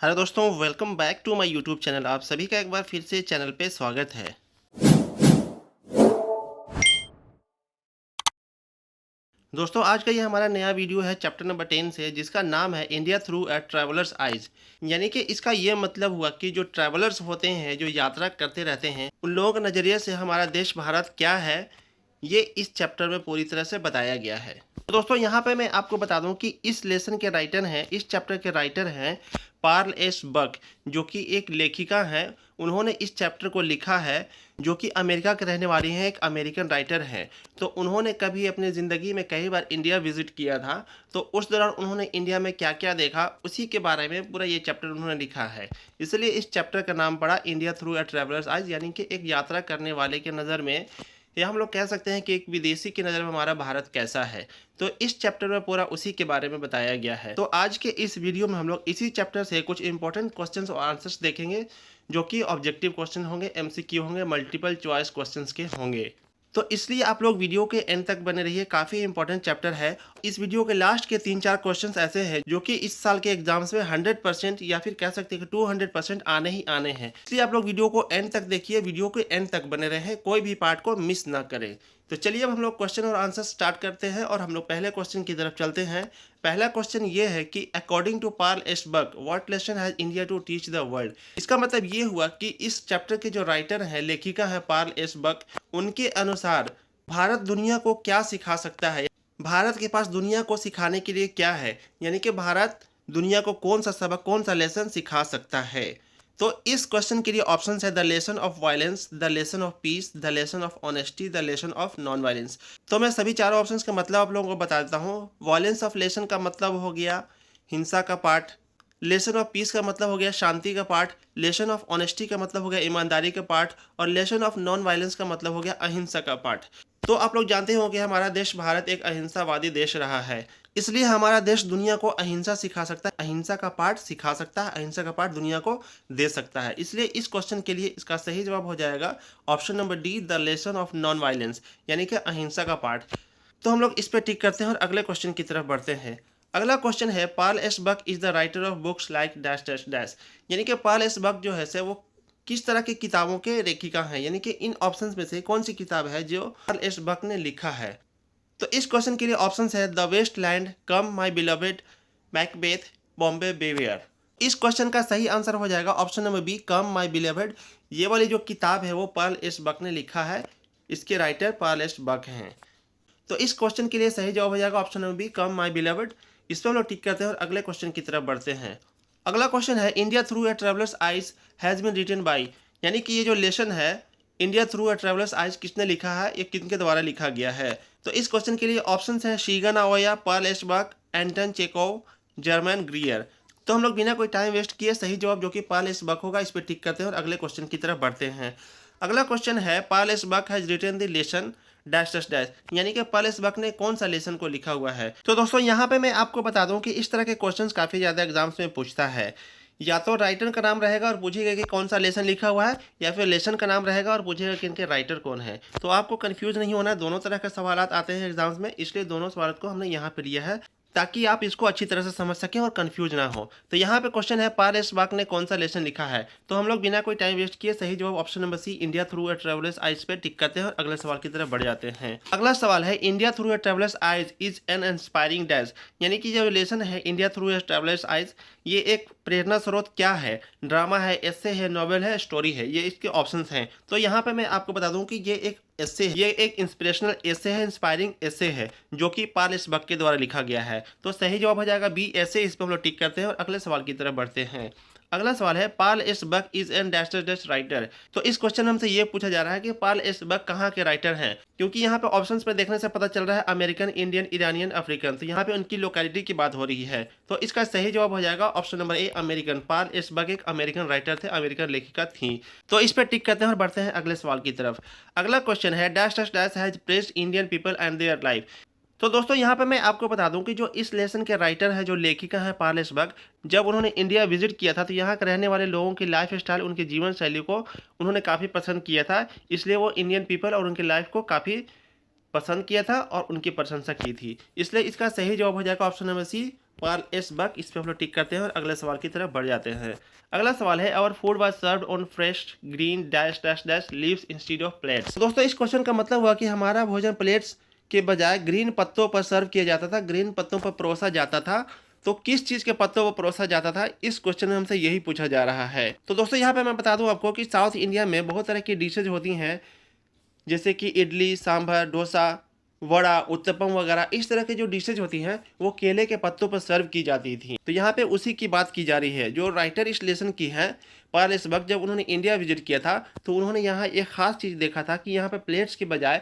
Hello दोस्तों, welcome back to my YouTube channel. आप सभी का एक बार फिर से चैनल पे स्वागत है। दोस्तों, आज का ये हमारा नया वीडियो है चैप्टर नंबर 10 से, जिसका नाम है इंडिया थ्रू अ ट्रैवलर्स आइज। यानी कि इसका ये मतलब हुआ कि जो ट्रैवलर्स होते हैं, जो यात्रा करते रहते हैं, उन लोगों के नज़रिए से हमारा देश भारत क्या है, ये इस चैप्टर में पूरी तरह से बताया गया है। तो दोस्तों, यहाँ पे मैं आपको बता दूं कि इस लेसन के राइटर हैं, इस चैप्टर के राइटर हैं पार्ल एस बक, जो कि एक लेखिका हैं। उन्होंने इस चैप्टर को लिखा है, जो कि अमेरिका के रहने वाली हैं, एक अमेरिकन राइटर हैं। तो उन्होंने कभी अपनी ज़िंदगी में कई बार इंडिया विज़िट किया था, तो उस दौरान उन्होंने इंडिया में क्या-क्या देखा, उसी के बारे में पूरा ये चैप्टर उन्होंने लिखा है। इसलिए इस चैप्टर का नाम पड़ा इंडिया थ्रू अ ट्रैवलर्स आइज़, यानी कि एक यात्रा करने वाले के नज़र में, या हम लोग कह सकते हैं कि एक विदेशी की नज़र में हमारा भारत कैसा है। तो इस चैप्टर में पूरा उसी के बारे में बताया गया है। तो आज के इस वीडियो में हम लोग इसी चैप्टर से कुछ इंपॉर्टेंट क्वेश्चंस और आंसर्स देखेंगे, जो कि ऑब्जेक्टिव क्वेश्चन होंगे, एमसीक्यू होंगे, मल्टीपल चॉइस क्वेश्चंस के होंगे। तो इसलिए आप लोग वीडियो के एंड तक बने रहिए, काफ़ी इंपॉर्टेंट चैप्टर है। इस वीडियो के लास्ट के 3-4 क्वेश्चंस ऐसे हैं जो कि इस साल के एग्जाम्स में 100% या फिर कह सकते हैं कि 200% आने ही आने हैं। इसलिए आप लोग वीडियो को एंड तक देखिए, वीडियो के एंड तक बने रहें, कोई भी पार्ट को मिस ना करें। तो चलिए अब हम लोग क्वेश्चन और आंसर स्टार्ट करते हैं और हम लोग पहले क्वेश्चन की तरफ चलते हैं। पहला क्वेश्चन ये है कि according to Pearl S Buck, what lesson has India to teach the world. इसका मतलब ये हुआ कि इस चैप्टर के जो राइटर हैं, लेखिका है पार्ल एस बक, उनके अनुसार भारत दुनिया को क्या सिखा सकता है, भारत के पास दुनिया को सिखाने के लिए क्या है, यानी कि भारत दुनिया को कौन सा सबक, कौन सा लेसन सिखा सकता है। तो इस क्वेश्चन के लिए ऑप्शन है the lesson of violence, the lesson of peace, the lesson of honesty, the lesson of non violence. तो मैं सभी चारों ऑप्शंस का मतलब आप लोगों को बता देता हूँ। वायलेंस ऑफ लेसन का मतलब हो गया हिंसा का पाठ, लेसन ऑफ पीस का मतलब हो गया शांति का पाठ, लेसन ऑफ ऑनेस्टी का मतलब हो गया ईमानदारी का पाठ, और लेसन ऑफ नॉन वायलेंस का मतलब हो गया अहिंसा का पाठ। तो आप लोग जानते हो कि हमारा देश भारत एक अहिंसावादी देश रहा है, इसलिए हमारा देश दुनिया को अहिंसा सिखा सकता है, अहिंसा का पाठ सिखा सकता है, अहिंसा का पाठ दुनिया को दे सकता है। इसलिए इस क्वेश्चन के लिए इसका सही जवाब हो जाएगा option number D, the lesson of non violence, यानी कि अहिंसा का पाठ। तो हम लोग इस पर टिक करते हैं और अगले क्वेश्चन की तरफ बढ़ते हैं। अगला क्वेश्चन है Pearl S Buck is the writer of books like dash dash dash, यानी कि पार्ल एस बक जो है से वो किस तरह की किताबों के लेखिका हैं, यानी कि इन ऑप्शंस में से कौन सी किताब है जो पार्ल एस बक ने लिखा है। तो इस क्वेश्चन के लिए ऑप्शंस है the waste land, come my beloved, Macbeth, Bombay beware. इस क्वेश्चन का सही आंसर हो जाएगा option number B, come my beloved. ये वाली जो किताब है वो पार्ल एस बक ने लिखा है, इसके राइटर पार्ल एस बक हैं। तो इस क्वेश्चन के लिए सही जवाब हो जाएगा option number B, come my beloved. इस पर हम लोग टिक करते हैं और अगले क्वेश्चन की तरफ बढ़ते हैं। अगला क्वेश्चन है India through a traveller's eyes has been written by, यानी कि ये जो लेसन है India through a traveller's eyes किसने लिखा है, ये किनके द्वारा लिखा गया है। तो इस क्वेश्चन के लिए ऑप्शन हैं शीगन ओया, पर्ल एशबर्ग, एंटन चेकोव, जर्मन ग्रियर। तो हम लोग बिना कोई टाइम वेस्ट किए सही जवाब जो कि पर्ल एशबर्ग होगा, इस पर टिक करते हैं और अगले क्वेश्चन की तरफ बढ़ते हैं। अगला क्वेश्चन है Pearl S Buck has written the lesson dash dash dash, यानी कि पर्ल एशबर्ग ने कौन सा लेसन को लिखा हुआ है। तो दोस्तों यहाँ पे मैं आपको बता दूं कि इस तरह के क्वेश्चंस काफ़ी ज़्यादा एग्जाम्स में पूछता है। या तो राइटर का नाम रहेगा और पूछेगा कि कौन सा लेसन लिखा हुआ है, या फिर लेसन का नाम रहेगा और पूछेगा कि इनके राइटर कौन है। तो आपको कंफ्यूज नहीं होना है, दोनों तरह के सवाल आते हैं एग्जाम्स में, इसलिए दोनों सवाल को हमने यहाँ पे लिया है ताकि आप इसको अच्छी तरह से समझ सकें और कंफ्यूज ना हो। तो यहाँ पे क्वेश्चन है पार्ल एशबर्ग ने कौन सा लेसन लिखा है। तो हम लोग बिना कोई टाइम वेस्ट किए सही जवाब option number C, India through a traveller's eyes पे टिक करते हैं और अगले सवाल की तरफ बढ़ जाते हैं। अगला सवाल है India through a traveller's eyes is an inspiring dash, यानी कि जो लेसन है India through a traveller's eyes, ये एक प्रेरणा स्रोत क्या है, ड्रामा है, एस्से है, नॉवेल है, स्टोरी है, ये इसके ऑप्शंस हैं। तो यहाँ पे मैं आपको बता दूं कि ये एक एस्से है, ये एक इंस्पिरेशनल एस्से है, इंस्पायरिंग एस्से है, जो कि पार्ल एशबर्ग के द्वारा लिखा गया है। तो सही जवाब हो जाएगा बी, एस्से। इस पर हम लोग टिक करते हैं और अगले सवाल की तरफ बढ़ते हैं। अगला सवाल है Pearl S Buck is an dash dash dash writer. तो इस क्वेश्चन में हमसे ये पूछा जा रहा है कि पार्ल एशबर्ग कहाँ के राइटर हैं, क्योंकि यहाँ पे ऑप्शंस पे देखने से पता चल रहा है अमेरिकन, इंडियन, ईरानियन, अफ्रीकन। तो यहाँ पे उनकी लोकेलिटी की बात हो रही है, तो इसका सही जवाब हो जाएगा option number A, American. Pearl S Buck एक अमेरिकन राइटर थे, अमेरिकन लेखिका थी। तो इस पर टिक करते हैं और बढ़ते हैं अगले सवाल की तरफ। अगला क्वेश्चन है dash dash dash has pressed Indian people and their life. तो दोस्तों यहाँ पे मैं आपको बता दूं कि जो इस लेसन के राइटर है, जो लेखिका है पार्ल एशबर्ग, जब उन्होंने इंडिया विजिट किया था तो यहाँ के रहने वाले लोगों की लाइफ स्टाइल, उनकी जीवन शैली को उन्होंने काफ़ी पसंद किया था, इसलिए वो इंडियन पीपल और उनकी लाइफ को काफ़ी पसंद किया था और उनकी प्रशंसा की थी। इसलिए इसका सही जवाब हो जाएगा option number C, Pearl S Buck. इस पे हम लोग टिक करते हैं और अगले सवाल की तरफ बढ़ जाते हैं। अगला सवाल है, our food was served on fresh green dash dash dash leaves instead of plates. दोस्तों इस क्वेश्चन का मतलब हुआ कि हमारा भोजन प्लेट्स के बजाय ग्रीन पत्तों पर सर्व किया जाता था, ग्रीन पत्तों पर परोसा जाता था। तो किस चीज के पत्तों पर परोसा जाता था, इस क्वेश्चन में हमसे यही पूछा जा रहा है। तो दोस्तों यहाँ पे मैं बता दूं आपको कि साउथ इंडिया में बहुत तरह की डिशेज होती हैं, जैसे कि इडली, सांभर, डोसा, वड़ा, उत्तपम वगैरह। इस तरह की जो डिशेज होती हैं वो केले के पत्तों पर सर्व की जाती थी। तो यहाँ पे उसी की बात की जा रही है जो राइटर इस लेसन की है। पार्ल इस वक्त जब उन्होंने इंडिया विजिट किया था तो उन्होंने यहाँ एक खास चीज़ देखा था कि यहाँ पे प्लेट्स के बजाय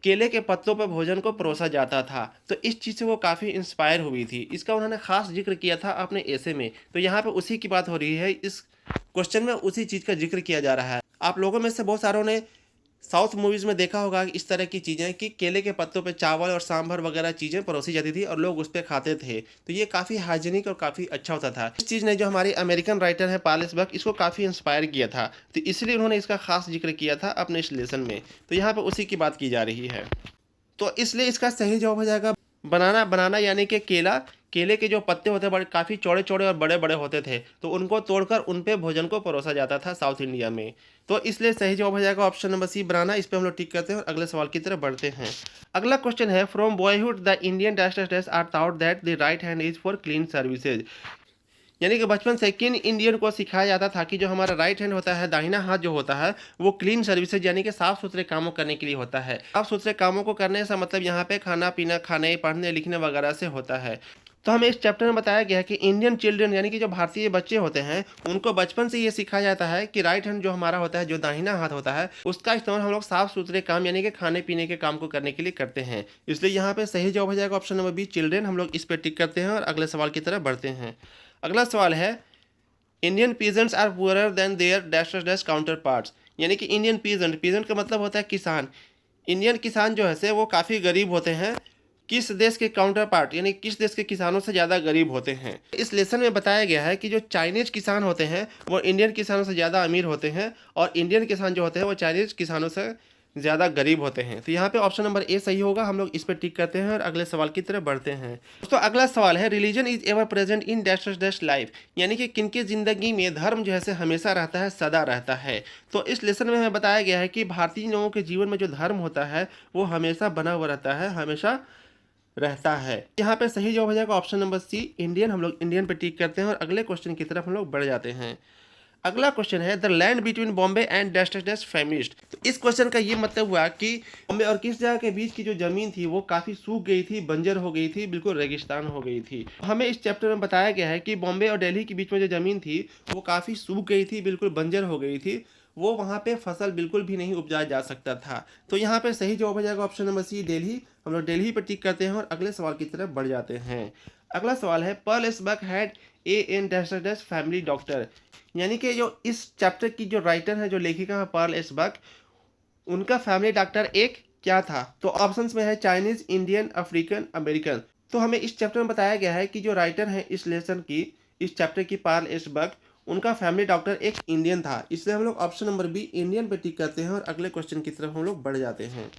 केले के पत्तों पर भोजन को परोसा जाता था। तो इस चीज़ से वो काफ़ी इंस्पायर हुई थी। इसका उन्होंने खास जिक्र किया था अपने ऐसे में। तो यहाँ पे उसी की बात हो रही है, इस क्वेश्चन में उसी चीज़ का जिक्र किया जा रहा है। आप लोगों में से बहुत सारों ने साउथ मूवीज़ में देखा होगा इस तरह की चीज़ें कि केले के पत्तों पे चावल और सांभर वगैरह चीज़ें परोसी जाती थी और लोग उस पर खाते थे। तो ये काफ़ी हाइजीनिक और काफ़ी अच्छा होता था। इस चीज़ ने जो हमारे अमेरिकन राइटर है पार्ल इस बक, इसको काफ़ी इंस्पायर किया था। तो इसलिए उन्होंने इसका खास जिक्र किया था अपने इस लेसन में। तो यहाँ पर उसी की बात की जा रही है। तो इसलिए इसका सही जवाब हो जाएगा बनाना। बनाना यानी कि केला। केले के जो पत्ते होते बड़े काफ़ी चौड़े चौड़े और बड़े बड़े होते थे, तो उनको तोड़कर उन पे भोजन को परोसा जाता था साउथ इंडिया में। तो इसलिए सही जवाब हो जाएगा ऑप्शन नंबर सी, बनाना। इस पे हम लोग टिक करते हैं और अगले सवाल की तरफ बढ़ते हैं। अगला क्वेश्चन है, from boyhood the Indian dash dash dash are thought that the right hand is for clean services. यानी कि बचपन से किन इंडियन को सिखाया जाता था कि जो हमारा राइट हैंड होता है, दाहिना हाथ जो होता है, वो क्लीन सर्विसेज यानी कि साफ सुथरे कामों करने के लिए होता है। साफ सुथरे कामों को करने से मतलब यहाँ पे खाना पीना, खाने पढ़ने लिखने वगैरह से होता है। तो हमें इस चैप्टर में बताया गया है कि इंडियन चिल्ड्रन यानी कि जो भारतीय बच्चे होते हैं उनको बचपन से ये सिखाया जाता है कि राइट हैंड जो हमारा होता है, जो दाहिना हाथ होता है, उसका इस्तेमाल हम लोग साफ सुथरे काम यानी कि खाने पीने के काम को करने के लिए करते हैं। इसलिए यहाँ पे सही जवाब हो जाएगा ऑप्शन नंबर बी, चिल्ड्रन। हम लोग इस पर टिक करते हैं और अगले सवाल की तरफ बढ़ते हैं। अगला सवाल है, Indian peasants are poorer than their dash dash counterparts. यानी कि इंडियन पीजेंट, पीजेंट का मतलब होता है किसान। इंडियन किसान जो है से वो काफ़ी गरीब होते हैं। किस देश के काउंटर पार्ट यानी किस देश के किसानों से ज़्यादा गरीब होते हैं। इस लेसन में बताया गया है कि जो चाइनीज किसान होते हैं वो इंडियन किसानों से ज़्यादा अमीर होते हैं और इंडियन किसान जो होते हैं वो चाइनीज किसानों से ज़्यादा गरीब होते हैं। तो यहाँ पे ऑप्शन नंबर ए सही होगा। हम लोग इस पर टिक करते हैं और अगले सवाल की तरफ बढ़ते हैं। दोस्तों अगला सवाल है, religion is ever present in dash dash life. यानी कि किनकी ज़िंदगी में धर्म जो है हमेशा रहता है, सदा रहता है। तो इस लेसन में हमें बताया गया है कि भारतीय लोगों के जीवन में जो धर्म होता है वो हमेशा बना हुआ रहता है, हमेशा रहता है। यहाँ पे सही जवाब हो जाएगा ऑप्शन नंबर सी, इंडियन। हम लोग इंडियन पे टिक करते हैं और अगले क्वेश्चन की तरफ हम लोग बढ़ जाते हैं। अगला क्वेश्चन है, the land between Bombay and dash dash dash feminist. तो इस क्वेश्चन का ये मतलब हुआ कि बॉम्बे और किस जगह के बीच की जो जमीन थी वो काफ़ी सूख गई थी, बंजर हो गई थी, बिल्कुल रेगिस्तान हो गई थी। हमें इस चैप्टर में बताया गया है कि बॉम्बे और दिल्ली के बीच में जो जमीन थी वो काफ़ी सूख गई थी, बिल्कुल बंजर हो गई थी। वो वहाँ पे फसल बिल्कुल भी नहीं उपजाया जा सकता था। तो यहाँ पे सही जवाब हो जाएगा ऑप्शन नंबर सी, दिल्ली। हम लोग दिल्ली पर टिक करते हैं और अगले सवाल की तरफ बढ़ जाते हैं। अगला सवाल है, Pearl S Buck had a an dash dash family doctor. यानी कि जो इस चैप्टर की जो राइटर है, जो लेखिका है पार्ल एस बक, उनका फैमिली डॉक्टर एक क्या था। तो ऑप्शंस में है चाइनीज, इंडियन, अफ्रीकन, अमेरिकन। तो हमें इस चैप्टर में बताया गया है कि जो राइटर है इस लेसन की, इस चैप्टर की, पार्ल एस बक, उनका फैमिली डॉक्टर एक इंडियन था। इसलिए हम लोग ऑप्शन नंबर बी, इंडियन पे टिक करते हैं और अगले क्वेश्चन की तरफ हम लोग बढ़ जाते हैं।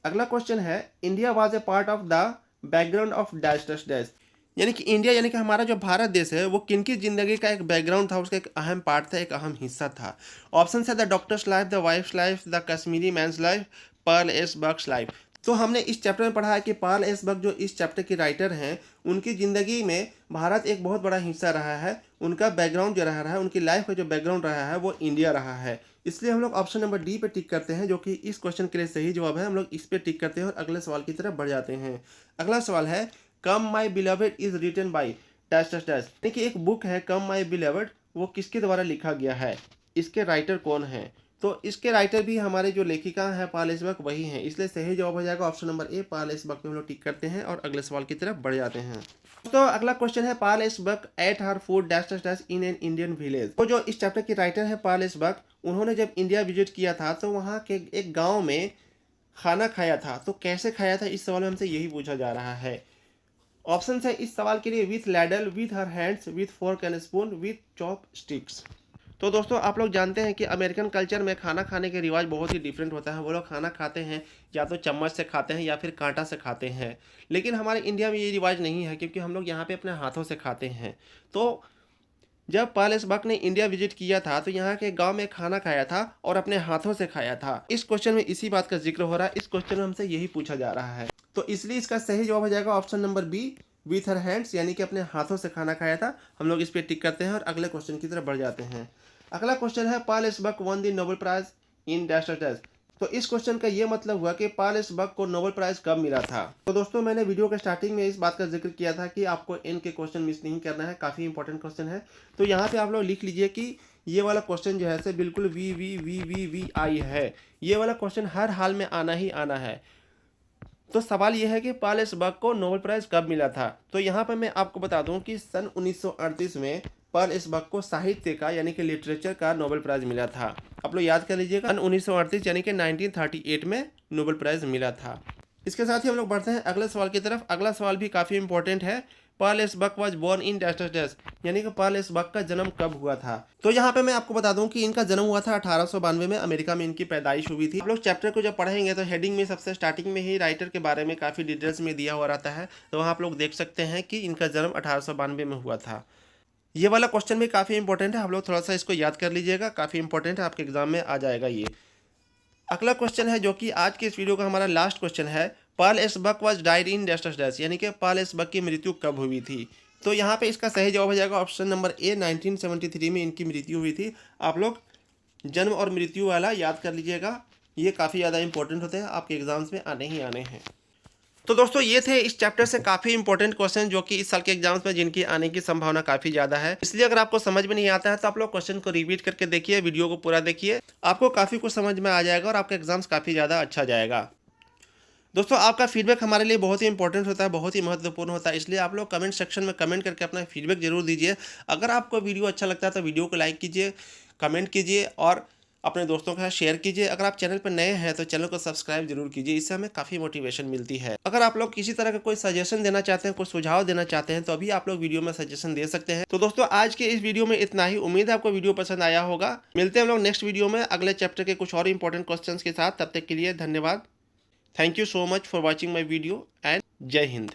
अगला क्वेश्चन है, India was a part of the background of dash dash dash. यानी कि इंडिया यानी कि हमारा जो भारत देश है वो किनकी ज़िंदगी का एक बैकग्राउंड था, उसका एक अहम पार्ट था, एक अहम हिस्सा था। ऑप्शन है the doctor's life, the wife's life, the Kashmiri man's life, Pearl S Buck's life. तो हमने इस चैप्टर में पढ़ा है कि पार्ल एस बक जो इस चैप्टर के राइटर हैं, उनकी ज़िंदगी में भारत एक बहुत बड़ा हिस्सा रहा है। उनका बैकग्राउंड जो रहा है, उनकी लाइफ का जो बैकग्राउंड रहा है वो इंडिया रहा है। इसलिए हम लोग ऑप्शन नंबर डी पे टिक करते हैं, जो कि इस क्वेश्चन के लिए सही जवाब है। हम लोग इस पे टिक करते हैं और अगले सवाल की तरफ बढ़ जाते हैं। अगला सवाल है, come my beloved is written by dash dash dash. यानी कि एक बुक है कम माई बिलवेड, वो किसके द्वारा लिखा गया है, इसके राइटर कौन है। तो इसके राइटर भी हमारे जो लेखिका है पार्ल एस बक वही हैं। इसलिए सही जवाब हो जाएगा option number A, Pearl S Buck पे हम लोग टिक करते हैं और अगले सवाल की तरफ बढ़ जाते हैं। तो अगला क्वेश्चन है, Pearl S Buck ate her food dash dash dash in an Indian village. तो जो इस चैप्टर के राइटर है पार्ल एस बक, उन्होंने जब इंडिया विजिट किया था तो वहाँ के एक गाँव में खाना खाया था। तो कैसे खाया था, इस सवाल में हमसे यही पूछा जा रहा है। ऑप्शन है इस सवाल के लिए, with ladle, with her hands, with fork and spoon, with chop sticks. तो दोस्तों आप लोग जानते हैं कि अमेरिकन कल्चर में खाना खाने के रिवाज बहुत ही डिफरेंट होता है। वो लोग खाना खाते हैं या तो चम्मच से खाते हैं या फिर कांटा से खाते हैं। लेकिन हमारे इंडिया में ये रिवाज नहीं है, क्योंकि हम लोग यहाँ पे अपने हाथों से खाते हैं। तो जब पॉल एस बक ने इंडिया विजिट किया था तो यहाँ के गांव में खाना खाया था और अपने हाथों से खाया था। इस क्वेश्चन में इसी बात का जिक्र हो रहा है। इस क्वेश्चन में हमसे यही पूछा जा रहा है, तो इसलिए इसका सही जवाब हो जाएगा option number B, with her hands, यानी कि अपने हाथों से खाना खाया था। हम लोग इस पर टिक करते हैं और अगले क्वेश्चन की तरफ बढ़ जाते हैं। अगला क्वेश्चन है Pearl S Buck won the Nobel prize in dash dash. तो इस क्वेश्चन का ये मतलब हुआ कि पॉल एस बक को नोबेल प्राइज कब मिला था। तो दोस्तों मैंने वीडियो के स्टार्टिंग में इस बात का जिक्र किया था कि आपको इन के क्वेश्चन मिस नहीं करना है, काफ़ी इंपॉर्टेंट क्वेश्चन है। तो यहाँ पे आप लोग लिख लीजिए कि ये वाला क्वेश्चन जो है से बिल्कुल वी आई है। ये वाला क्वेश्चन हर हाल में आना ही आना है। तो सवाल यह है कि पॉल एस बक को नोबेल प्राइज कब मिला था। तो यहाँ पर मैं आपको बता दूं कि सन 1938 में पॉल एस बक को साहित्य का यानी कि लिटरेचर का नोबेल प्राइज मिला था। आप लोग याद कर लीजिएगा, सन 1938 यानी कि 1938 में नोबेल प्राइज मिला था। इसके साथ ही हम लोग बढ़ते हैं अगले सवाल की तरफ। अगला सवाल भी काफ़ी इंपॉर्टेंट है। Pearl S Buck was born in dash dash dash, यानी कि पॉल एस बक का जन्म कब हुआ था। तो यहाँ पे मैं आपको बता दूं कि इनका जन्म हुआ था 1892 में। अमेरिका में इनकी पैदाइश हुई थी। आप लोग चैप्टर को जब पढ़ेंगे तो हेडिंग में सबसे स्टार्टिंग में ही राइटर के बारे में काफ़ी डिटेल्स में दिया हुआ रहता है। तो वहाँ आप लोग देख सकते हैं कि इनका जन्म 1892 में हुआ था। ये वाला क्वेश्चन भी काफ़ी इंपॉर्टेंट है, आप लोग थोड़ा सा इसको याद कर लीजिएगा, काफ़ी इंपॉर्टेंट है, आपके एग्जाम में आ जाएगा ये। अगला क्वेश्चन है जो कि आज के इस वीडियो का हमारा लास्ट क्वेश्चन है। Pearl S Buck was died in dash dash dash, यानी कि पॉल एस बक की मृत्यु कब हुई थी। तो यहाँ पे इसका सही जवाब हो जाएगा ऑप्शन नंबर ए, 1973 में इनकी मृत्यु हुई थी। आप लोग जन्म और मृत्यु वाला याद कर लीजिएगा, ये काफ़ी ज़्यादा इंपॉर्टेंट होते हैं, आपके एग्जाम्स में आने ही आने हैं। तो दोस्तों ये थे इस चैप्टर से काफ़ी इंपॉर्टेंट क्वेश्चन जो कि इस साल के एग्जाम्स में जिनकी आने की संभावना काफ़ी ज़्यादा है। इसलिए अगर आपको समझ में नहीं आता है तो आप लोग क्वेश्चन को रिपीट करके देखिए, वीडियो को पूरा देखिए, आपको काफ़ी कुछ समझ में आ जाएगा और आपका एग्जाम्स काफ़ी ज़्यादा अच्छा जाएगा। दोस्तों आपका फीडबैक हमारे लिए बहुत ही इंपॉर्टेंट होता है, बहुत ही महत्वपूर्ण होता है, इसलिए आप लोग कमेंट सेक्शन में कमेंट करके अपना फीडबैक जरूर दीजिए। अगर आपको वीडियो अच्छा लगता है तो वीडियो को लाइक कीजिए, कमेंट कीजिए और अपने दोस्तों के साथ शेयर कीजिए। अगर आप चैनल पर नए हैं तो चैनल को सब्सक्राइब जरूर कीजिए, इससे हमें काफ़ी मोटिवेशन मिलती है। अगर आप लोग किसी तरह का कोई सजेशन देना चाहते हैं, कोई सुझाव देना चाहते हैं तो अभी आप लोग वीडियो में सजेशन दे सकते हैं। तो दोस्तों आज के इस वीडियो में इतना ही, उम्मीद है आपको वीडियो पसंद आया होगा। मिलते हैं हम लोग नेक्स्ट वीडियो में अगले चैप्टर के कुछ और इंपॉर्टेंट क्वेश्चन के साथ। तब तक के लिए धन्यवाद। Thank you so much for watching my video and Jai Hind.